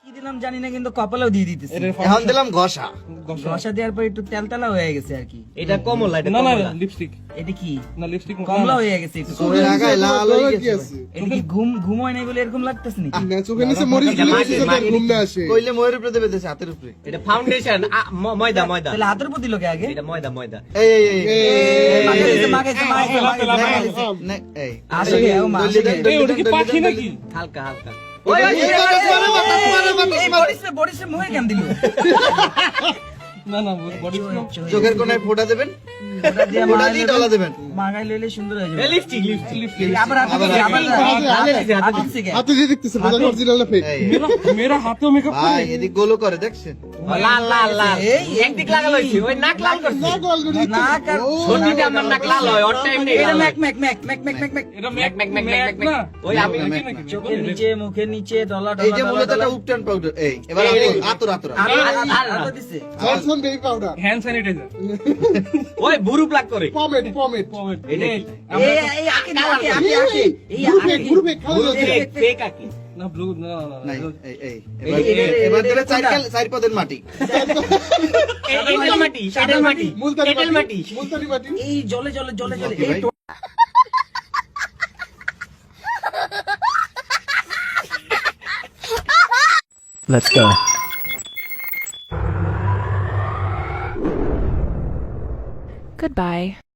কি দিলাম জানি না, কিন্তু কপালেও দিয়ে দিতেছি। এখন দিলাম ঘষা। ঘষা দেওয়ার পর একটু তেলতেলা হয়ে গেছে আর কি। এটা কমলা, এটা না না কমলা। লিপস্টিক এটা কি না লিপস্টিক কমলা হয়ে গেছে একটু। চোখের আগায় লাল হয়ে গেছে। এটা কি ঘুম হয় নাই বলে এরকম লাগতেছে নাকি? না চোখের নিচে মরিচ দিলে মাটি, চোখের মাটি। ঘুম না আসে। কইলে ময়ের উপরে দেবে দেশে হাতের উপরে। এটা ফাউন্ডেশন, ময়দা ময়দা। তাহলে হাতের প্রতি লোকে আগে এটা ময়দা ময়দা। এই এই এই মাগাইছে। নে, এই আসলে ও মা আসলে। এই ওটা কি পাখি নাকি? হালকা হালকা। ওই ওই বডিসে মুখে কেন দিল? না না বডি চোখের কোনায় ফোঁটা দেবেন, ওটা দিয়ে ফোঁটা দিয়ে ডলা দেবেন। মাগাই লইলে সুন্দর হয়ে যাবে। Lipstick lipstick. আবার হাতে হাতে যে দেখতেছে বোঝা অরিজিনাল না ফেক। এই, মেরা হাতেও মেকআপ ভাই করে এদিক গোলো করে দেখছেন। লাল লাল লাল। একদিক লাগালো হইছে, ওই নাক লাল করছে। না গোল করে না কার ছোটটা আমার নাক লাল হয়, ওর টাইম নেই। এটা Mac Mac Mac Mac Mac Mac Mac এটা ম্যাক ম্যাক ম্যাক ম্যাক না ওই আমি চোখের নিচে মুখের নিচে ডলা এই যে ডলা মূলত একটা উপটান পাউডার। এই এবার আতুর আতুর আতো দিছে। Johnson baby powder hand sanitizer ওই বুরু প্লাক করে। পমেট পমেট এটা কি? এই আকে এই গ্রুপে আকে গ্রুপে খাওয়া যাচ্ছে। ফেক ফেক আকি। না ব্লু না নাই না এই এই এবার দিলে চার পদের মাটি। এটেল মাটি, এটেল মাটি, মুলতানি এটেল মাটি। মুলতানি মাটি। এই জলে জলে জলে জলে Okay, এই ভাই। Let's go. Goodbye.